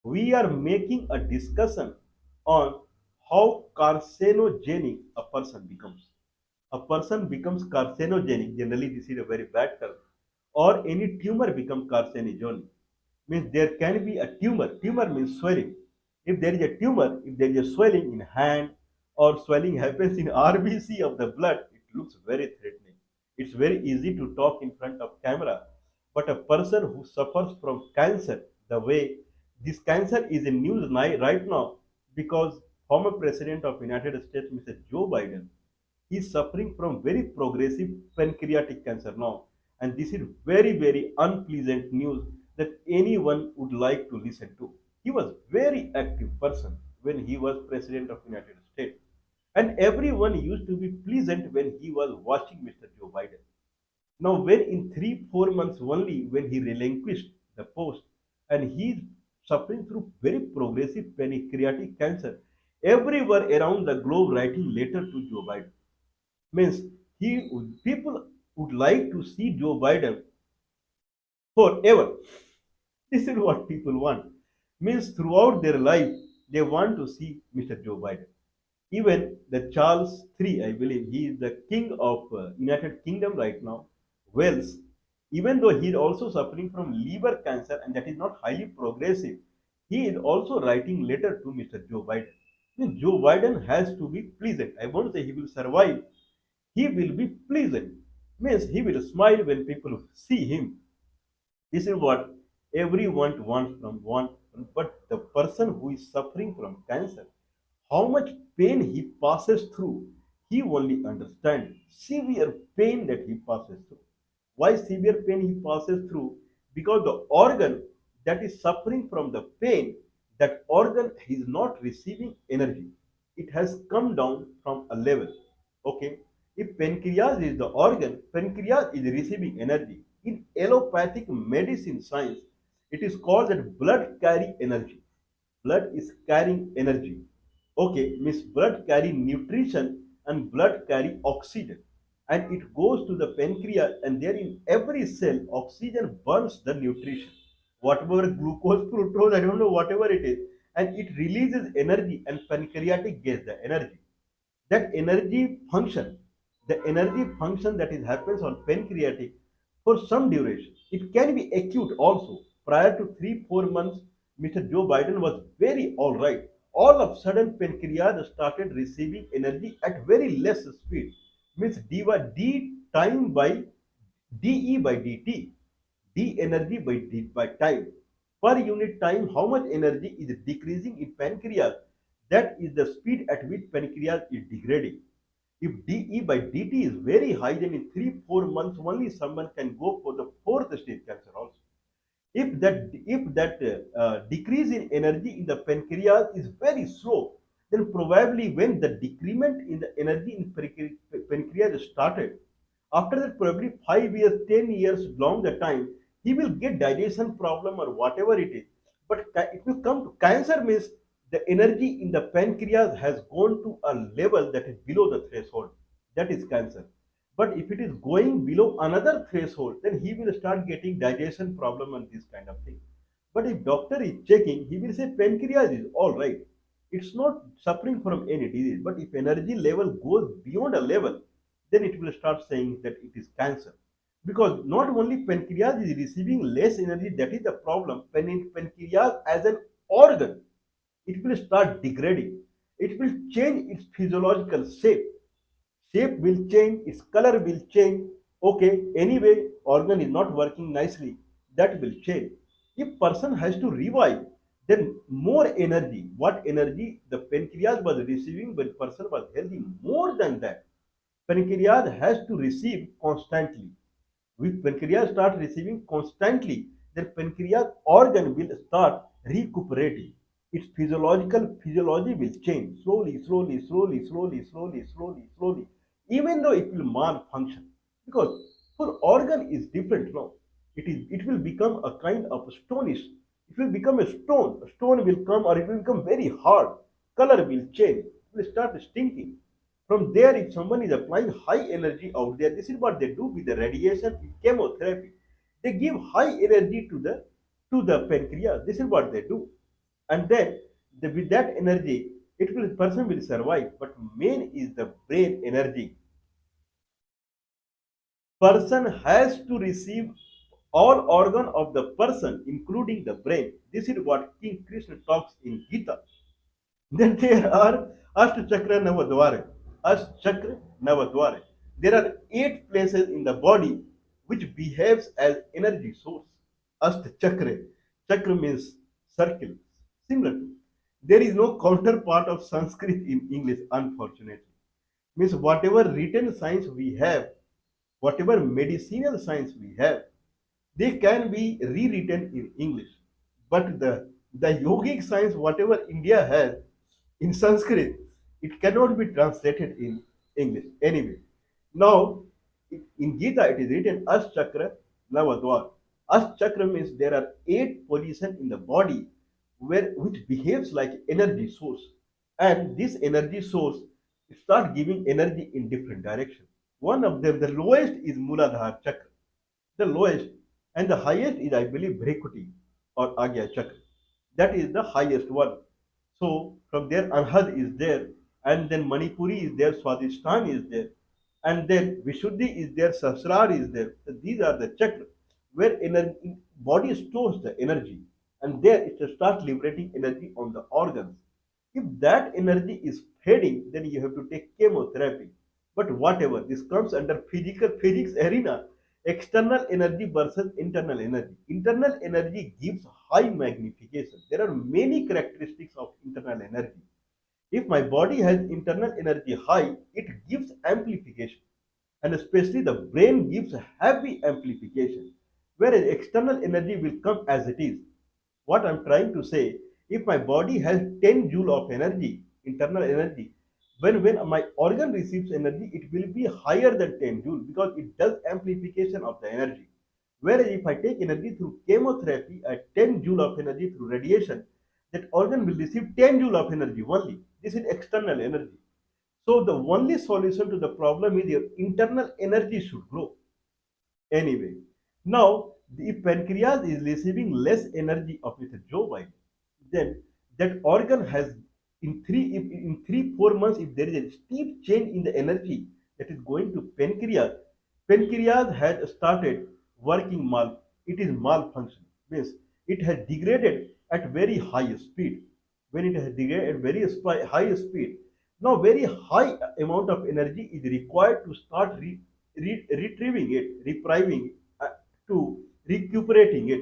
We are making a discussion on how carcinogenic a person becomes. A person becomes carcinogenic, generally this is a very bad term, or any tumor becomes carcinogenic. Means there can be a tumor. Tumor means swelling. If there is a tumor, if there is a swelling in hand or swelling happens in RBC of the blood, it looks very threatening. It's very easy to talk in front of camera, but a person who suffers from cancer, the way this cancer is in news right now, because former president of United States, Mr. Joe Biden, he is suffering from very progressive pancreatic cancer now. And this is very, very unpleasant news that anyone would like to listen to. He was very active person when he was president of United States. And everyone used to be pleasant when he was watching Mr. Joe Biden. Now, when in 3 4 months only, when he relinquished the post and he is suffering through very progressive pancreatic cancer, everywhere around the globe writing letter to Joe Biden. Means people would like to see Joe Biden forever. This is what people want. Means throughout their life, they want to see Mr. Joe Biden. Even the Charles III, I believe, he is the king of United Kingdom right now, Wales. Even though he is also suffering from liver cancer and that is not highly progressive, he is also writing letter to Mr. Joe Biden. Means Joe Biden has to be pleasant. I won't say he will survive. He will be pleasant. Means he will smile when people see him. This is what everyone wants from one. But the person who is suffering from cancer, how much pain he passes through, he only understands. Severe pain that he passes through. Why severe pain he passes through? Because the organ that is suffering from the pain, that organ is not receiving energy. It has come down from a level. Okay. If pancreas is the organ, pancreas is receiving energy. In allopathic medicine science, it is called that blood carry energy. Blood is carrying energy. Okay, means blood carry nutrition and blood carry oxygen. And it goes to the pancreas, and there in every cell, oxygen burns the nutrition. Whatever glucose, fructose, I don't know, whatever it is. And it releases energy, and pancreatic gets the energy. That energy function that is happens on pancreatic for some duration. It can be acute also. Prior to 3 4 months, Mr. Joe Biden was very all right. All of a sudden, pancreas started receiving energy at very less speed. Means D time by dE by dt. D energy by time. Per unit time, how much energy is decreasing in pancreas? That is the speed at which pancreas is degrading. If dE by dt is very high, then in 3 4 months only someone can go for the fourth stage cancer also. If that decrease in energy in the pancreas is very slow, then probably when the decrement in the energy in pancreas started, after that probably 5 years, 10 years, long the time, he will get digestion problem or whatever it is. But it will come to cancer means the energy in the pancreas has gone to a level that is below the threshold. That is cancer. But if it is going below another threshold, then he will start getting digestion problem and this kind of thing. But if doctor is checking, he will say pancreas is all right. It's not suffering from any disease. But if energy level goes beyond a level, then it will start saying that it is cancer. Because not only pancreas is receiving less energy, that is the problem. Pancreas as an organ, it will start degrading. It will change its physiological shape. Shape will change, its color will change. Okay, anyway, organ is not working nicely. That will change. If person has to revive, then more energy. What energy the pancreas was receiving when person was healthy, more than that. Pancreas has to receive constantly. If pancreas start receiving constantly, then pancreas organ will start recuperating. Its physiology will change slowly. Even though it will malfunction, because for organ is different now. It will become a kind of stonish. It will become a stone. A stone will come or it will become very hard. Color will change. It will start stinking. From there, if someone is applying high energy out there, this is what they do with the radiation chemotherapy. They give high energy to the pancreas. This is what they do. And then with that energy, it will person will survive. But main is the brain energy. Person has to receive all organ of the person, including the brain. This is what King Krishna talks in Gita. Then there are Ashchakra Navadwara. Ashchakra Navadwara. There are 8 places in the body which behaves as energy source. Ashchakra. Chakra means circle. Similar to. There is no counterpart of Sanskrit in English, unfortunately. Means whatever written science we have, whatever medicinal science we have, they can be rewritten in English. But the yogic science, whatever India has in Sanskrit, it cannot be translated in English. Anyway, now in Gita it is written As Chakra Navadwar. As Chakra means there are 8 positions in the body which behaves like energy source. And this energy source start giving energy in different directions. One of them, the lowest is Muladhara Chakra, the lowest, and the highest is, I believe, Bhrikuti or Agya Chakra. That is the highest one. So from there, Anhad is there, and then Manipuri is there, Swadhisthana is there, and then Vishuddhi is there, Sahasrar is there. So these are the chakras where energy, body stores the energy, and there it starts liberating energy on the organs. If that energy is fading, then you have to take chemotherapy. But whatever, this comes under physical physics arena. External energy versus internal energy. Internal energy gives high magnification. There are many characteristics of internal energy. If my body has internal energy high, it gives amplification. And especially the brain gives heavy amplification. Whereas external energy will come as it is. What I'm trying to say, if my body has 10 joule of energy, internal energy, when my organ receives energy, it will be higher than 10 joule because it does amplification of the energy. Whereas if I take energy through chemotherapy at 10 joule of energy through radiation, that organ will receive 10 joule of energy only. This is external energy. So the only solution to the problem is your internal energy should grow. Anyway, now if pancreas is receiving less energy of its job, then that organ has in 3 4 months, if there is a steep change in the energy that is going to pancreas, pancreas has started working it is malfunction. Means it has degraded at very high speed. When it has degraded at very high speed, now very high amount of energy is required to start retrieving it, repriving to recuperating it.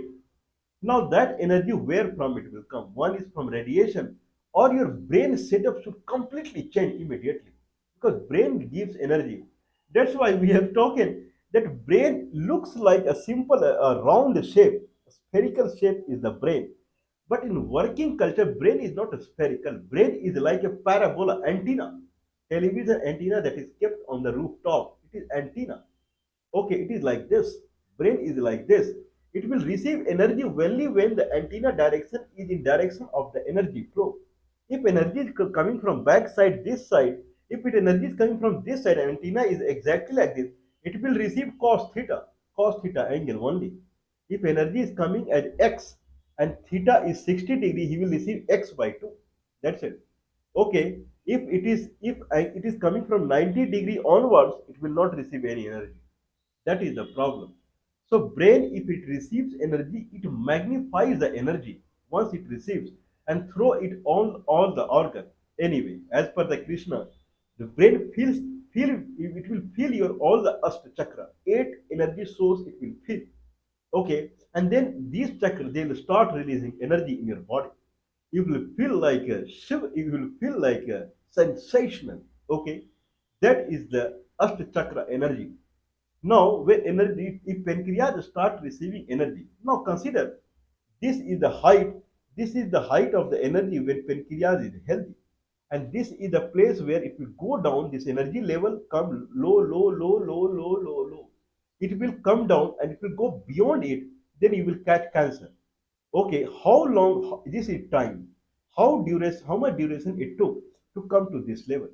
Now that energy, where from it will come? One is from radiation, or your brain setup should completely change immediately because brain gives energy. That's why we have spoken that brain looks like a simple a round shape. A spherical shape is the brain. But in working culture, brain is not a spherical. Brain is like a parabola antenna, television antenna that is kept on the rooftop. It is antenna. Okay, it is like this. Brain is like this. It will receive energy only when the antenna direction is in direction of the energy flow. If energy is coming from back side, this side, if it energy is coming from this side, antenna is exactly like this, it will receive cos theta angle only. If energy is coming at x and theta is 60 degree, he will receive x by 2. That's it. Okay. If it is coming from 90 degree onwards, it will not receive any energy. That is the problem. So brain, if it receives energy, it magnifies the energy once it receives and throw it on all the organ. Anyway, as per the Krishna, the brain it will feel your all the Ashta chakra, 8 energy source it will feel. Okay, and then these chakras they will start releasing energy in your body. You will feel like a shiv, you will feel like a sensational. Okay, that is the Ashta chakra energy. Now, when energy, if pancreas start receiving energy, now consider this is the height, this is the height of the energy when pancreas is healthy. And this is the place where if you go down, this energy level come low. It will come down and if you go beyond it, then you will catch cancer. Okay, how long, this is time, how much duration it took to come to this level?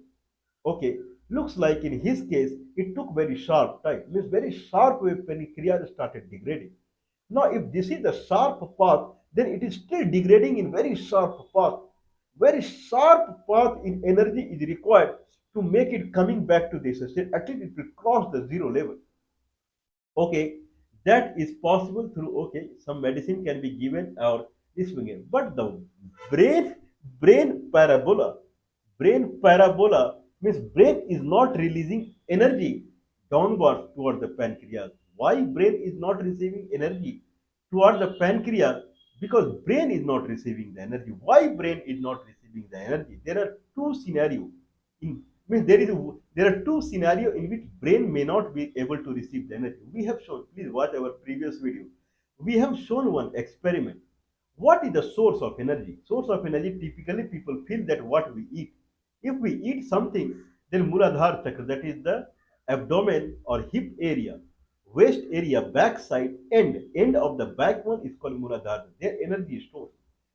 Okay, looks like in his case, it took very sharp time, means very sharp way when Kriya started degrading. Now, if this is the sharp path, then it is still degrading in very sharp path. Very sharp path in energy is required to make it coming back to this state. At least it will cross the zero level. Okay, that is possible through, okay, some medicine can be given or this will get, but the brain brain parabola brain parabola means brain is not releasing energy downwards toward the pancreas. Why brain is not receiving energy toward the pancreas? Because brain is not receiving the energy. Why brain is not receiving the energy? There are two scenarios in, means there are two scenarios in which brain may not be able to receive the energy. We have shown, please watch our previous video. We have shown one experiment. What is the source of energy? Source of energy, typically people feel that what we eat. If we eat something, then Muladhara chakra, that is the abdomen or hip area, waist area, backside, end of the backbone is called Muladhara. Their energy is stored.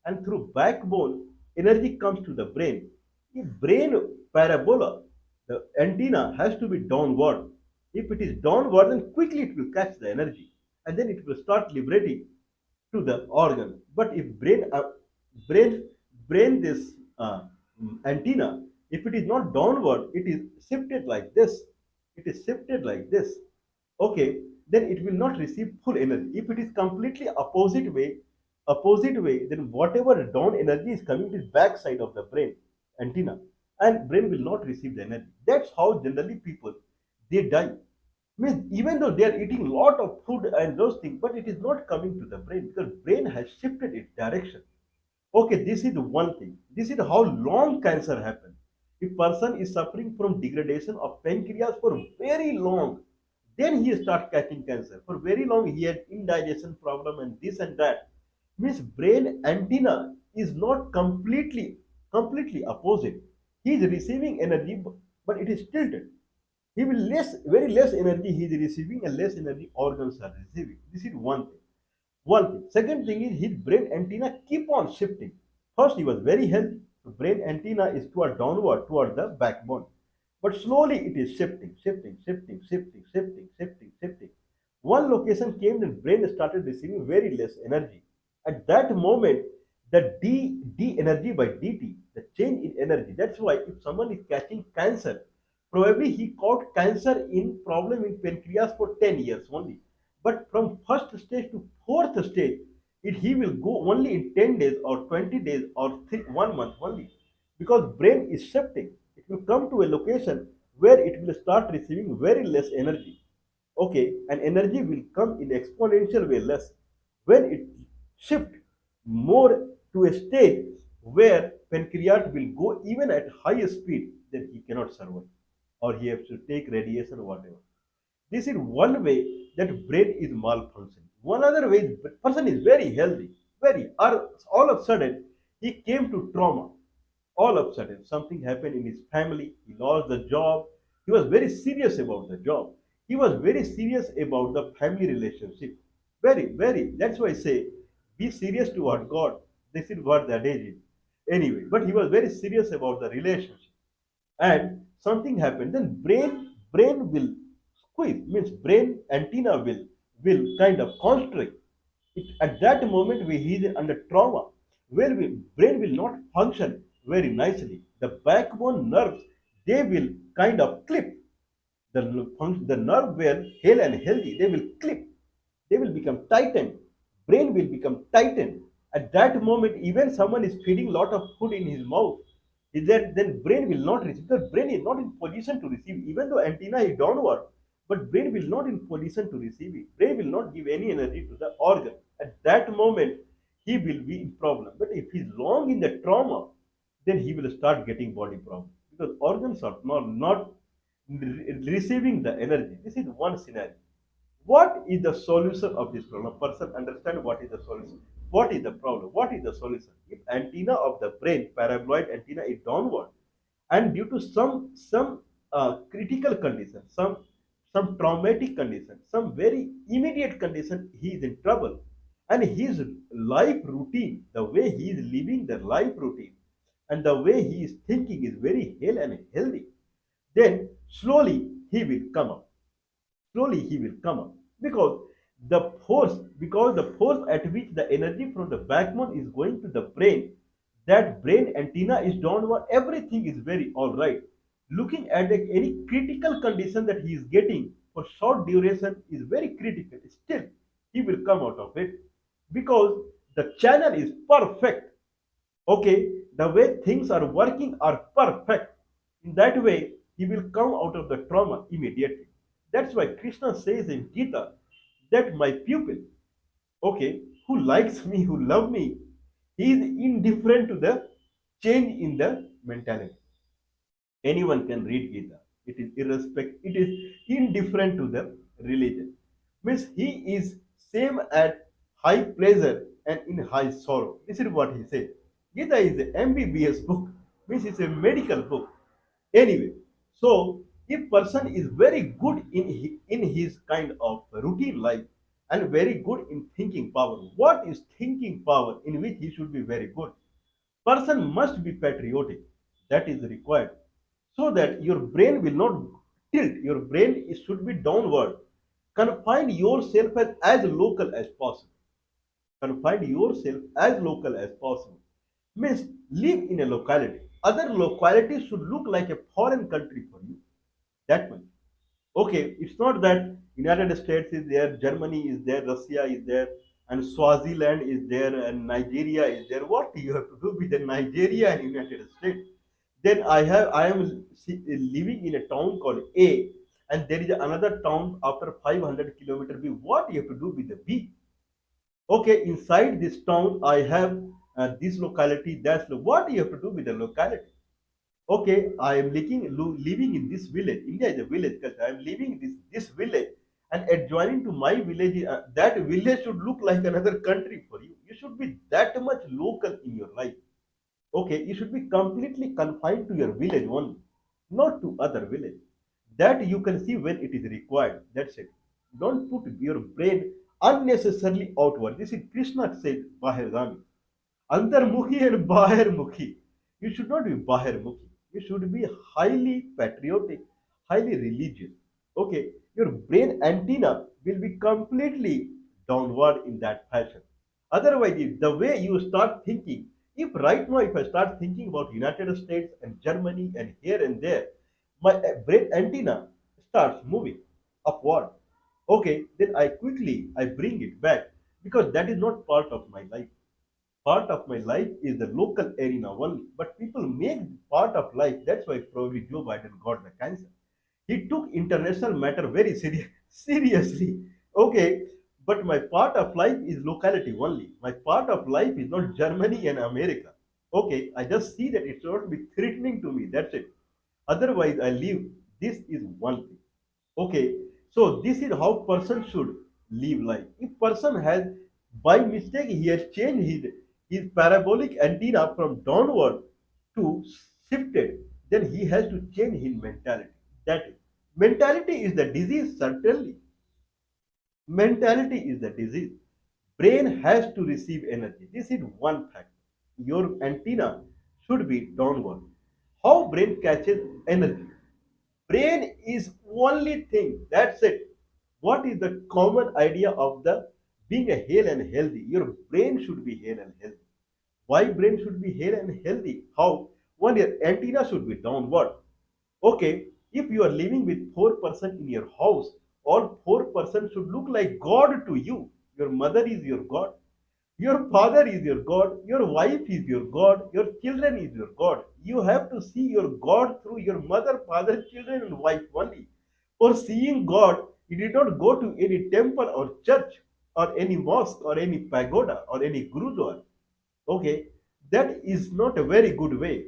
And through backbone, energy comes to the brain. If brain parabola, the antenna has to be downward. If it is downward, then quickly it will catch the energy and then it will start liberating to the organ. But if brain, brain this antenna, if it is not downward, it is shifted like this. It is shifted like this. Okay, then it will not receive full energy. If it is completely opposite way, then whatever down energy is coming to the back side of the brain antenna, and brain will not receive the energy. That's how generally people they die. Means even though they are eating a lot of food and those things, but it is not coming to the brain because brain has shifted its direction. Okay, this is one thing. This is how long cancer happens. If person is suffering from degradation of pancreas for very long, then he starts catching cancer. For very long, he had indigestion problem and this and that. Means brain antenna is not completely opposite. He is receiving energy, but it is tilted. He will very less energy he is receiving and less energy organs are receiving. This is one thing. One thing. Second thing is his brain antenna keep on shifting. First he was very healthy. The brain antenna is toward downward toward the backbone. But slowly it is shifting. One location came and brain started receiving very less energy. At that moment, the D energy by dt, the change in energy. That's why if someone is catching cancer, probably he caught cancer in problem in pancreas for 10 years only. But from first stage to fourth stage, he will go only in 10 days or 20 days or 1 month only. Because brain is shifting. It will come to a location where it will start receiving very less energy. Okay, and energy will come in exponential way less. When it shift more to a stage where pancreas will go even at higher speed, then he cannot survive or he has to take radiation or whatever. This is one way that brain is malfunctioning. One other way is person is very healthy, very, or all of a sudden he came to trauma. All of a sudden something happened in his family. He lost the job. He was very serious about the job. He was very serious about the family relationship. Very. That's why I say be serious toward God. This is what the adage is. Anyway, but he was very serious about the relationship and something happened, then brain will squeeze, means brain antenna will kind of constrict it. At that moment we he is under trauma where brain will not function very nicely. The backbone nerves, they will kind of clip. The nerve were hale and healthy, they will clip, they will become tightened. Brain will become tightened. At that moment, even someone is feeding lot of food in his mouth, is that then brain will not receive, because brain is not in position to receive, even though antenna is downward, but brain will not in position to receive it. Brain will not give any energy to the organ. At that moment, he will be in problem. But if he's long in the trauma, then he will start getting body problems because organs are not receiving the energy. This is one scenario. What is the solution of this problem? Person understand what is the solution. What is the problem? What is the solution? If antenna of the brain, paraboloid antenna is downward, and due to some critical condition, some traumatic condition, some very immediate condition, he is in trouble, and his life routine, the way he is living the life routine, and the way he is thinking is very hale and healthy, then slowly he will come up. Slowly he will come up because The force, because the force at which the energy from the backbone is going to the brain, that brain antenna is downward, everything is very all right. Looking at any critical condition that he is getting for short duration is very critical, still he will come out of it because the channel is perfect. Okay, the way things are working are perfect. In that way he will come out of the trauma immediately. That's why Krishna says in Gita that my pupil, okay, who likes me, who love me, he is indifferent to the change in the mentality. Anyone can read Gita. It is it is indifferent to the religion. Means he is same at high pleasure and in high sorrow. This is what he says. Gita is a MBBS book, means it's a medical book. Anyway, so if person is very good in his kind of routine life and very good in thinking power, what is thinking power in which he should be very good? Person must be patriotic. That is required so that your brain will not tilt. Your brain should be downward. Confine yourself as local as possible. Confine yourself as local as possible. Means live in a locality. Other localities should look like a foreign country for you. That much. Okay, it's not that United States is there, Germany is there, Russia is there, and Swaziland is there, and Nigeria is there. What do you have to do with the Nigeria and United States? Then I am living in a town called A, and there is another town after 500 kilometer B. What do you have to do with the B? Okay, inside this town I have this locality. That's what do you have to do with the locality? Okay, I am living in this village. India is a village because I am living in this village, and adjoining to my village, that village should look like another country for you. You should be that much local in your life. Okay, you should be completely confined to your village only, not to other village. That you can see when it is required. That's it. Don't put your brain unnecessarily outward. This is Krishna said, Bahirgami. Antarmukhi and Bahirmukhi. You should not be Bahirmukhi. You should be highly patriotic, highly religious. Okay, your brain antenna will be completely downward in that fashion. Otherwise, the way you start thinking, if right now if I start thinking about United States and Germany and here and there, my brain antenna starts moving upward. Okay, then I bring it back because that is not part of my life. Part of my life is the local arena only. But people make part of life. That's why probably Joe Biden got the cancer. He took international matter very seriously. Okay, but my part of life is locality only. My part of life is not Germany and America. Okay, I just see that it should be threatening to me. That's it. Otherwise, I live. This is one thing. Okay, so this is how person should live life. If person has by mistake he has changed his parabolic antenna from downward to shifted, then he has to change his mentality. That is, mentality is the disease, certainly. Mentality is the disease. Brain has to receive energy. This is one fact. Your antenna should be downward. How brain catches energy? Brain is only thing. That's it. What is the common idea of the being a hale and healthy? Your brain should be hale and healthy. Why brain should be hale and healthy? How? One, your antenna should be downward. Okay, if you are living with four-person in your house, all four-person should look like God to you. Your mother is your God. Your father is your God, your wife is your God, your children is your God. You have to see your God through your mother, father, children, and wife only. For seeing God, you did not go to any temple or church or any mosque or any pagoda or any gurudwara. Okay, that is not a very good way.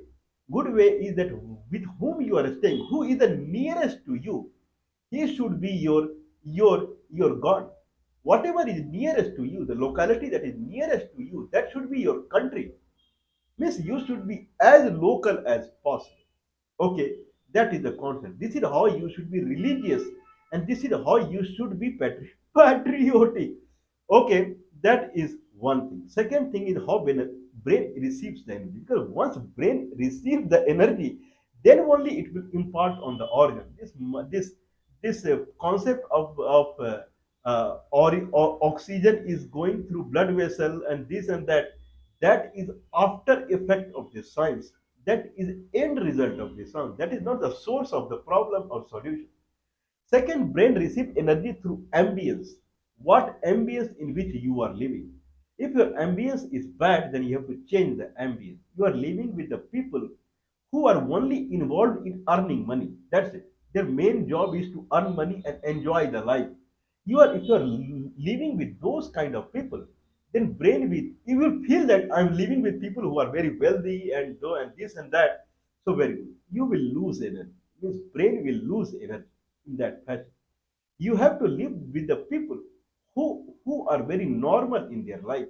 Good way is that with whom you are staying, who is the nearest to you, he should be your God. Whatever is nearest to you, the locality that is nearest to you, that should be your country. Means you should be as local as possible. Okay, that is the concept. This is how you should be religious, and this is how you should be patriotic. Okay, that is one thing. Second thing is how when a brain receives the energy. Because once brain receives the energy, then only it will impart on the organ. This concept of or oxygen is going through blood vessel and this and that. That is after effect of the science. That is end result of the science. That is not the source of the problem or solution. Second, brain receives energy through ambience. What ambience in which you are living. If your ambience is bad, then you have to change the ambience. You are living with the people who are only involved in earning money. That's it. Their main job is to earn money and enjoy the life. If you are living with those kind of people, then brain will you will feel that I'm living with people who are very wealthy and do and this and that. So very good. You will lose energy. Means brain will lose energy in that fashion. You have to live with the people who are very normal in their life.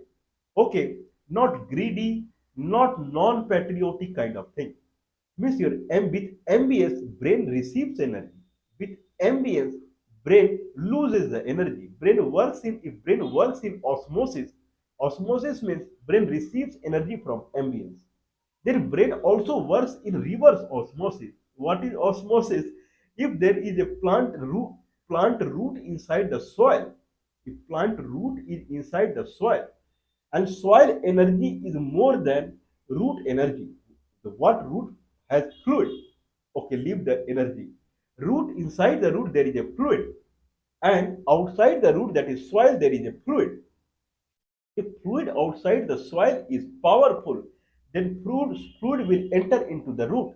Okay, not greedy, not non-patriotic kind of thing. Means with MBS, brain receives energy. With MBS, brain loses the energy. If brain works in osmosis, osmosis means brain receives energy from ambience. Then brain also works in reverse osmosis. What is osmosis? If there is a plant root inside the soil, if plant root is inside the soil, and soil energy is more than root energy. What root has fluid? Okay, leave the energy. Root inside the root there is a fluid, and outside the root that is soil there is a fluid. If fluid outside the soil is powerful, then fluid will enter into the root.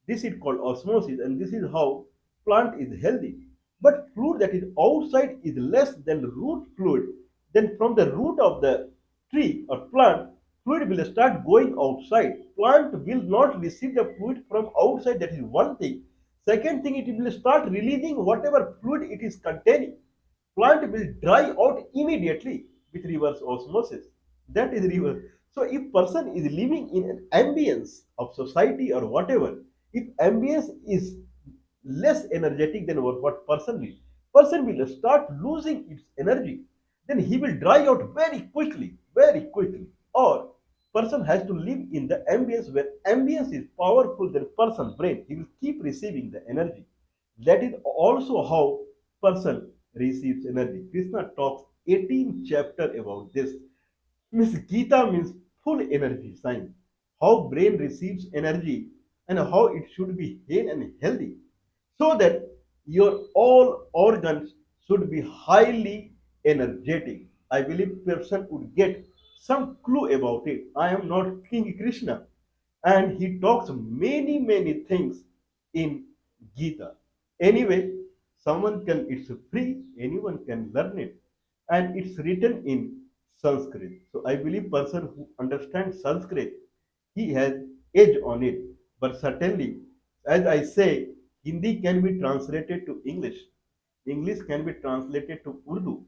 This is called osmosis, and this is how plant is healthy. But fluid that is outside is less than root fluid. Then from the root of the tree or plant, fluid will start going outside. Plant will not receive the fluid from outside. That is one thing. Second thing, it will start releasing whatever fluid it is containing. Plant will dry out immediately with reverse osmosis. That is reverse. So if person is living in an ambience of society or whatever, if ambience is less energetic than what person will start losing its energy. Then he will dry out very quickly, very quickly. Or person has to live in the ambience where ambience is powerful than person brain. He will keep receiving the energy. That is also how person receives energy. Krishna talks 18 chapter about this. Miss Gita means full energy sign. How brain receives energy and how it should be hale and healthy. So that your all organs should be highly energetic. I believe person would get some clue about it. I am not King Krishna. And he talks many things in Gita. Anyway, someone can, it's free, anyone can learn it. And it's written in Sanskrit. So I believe person who understands Sanskrit, he has edge on it. But certainly, as I say, Hindi can be translated to English. English can be translated to Urdu.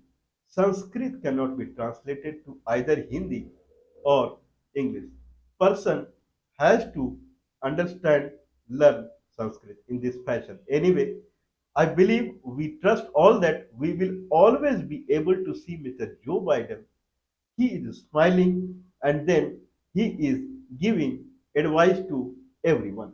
Sanskrit cannot be translated to either Hindi or English. Person has to understand, learn Sanskrit in this fashion. Anyway, I believe we trust all that we will always be able to see Mr. Joe Biden. He is smiling and then he is giving advice to everyone.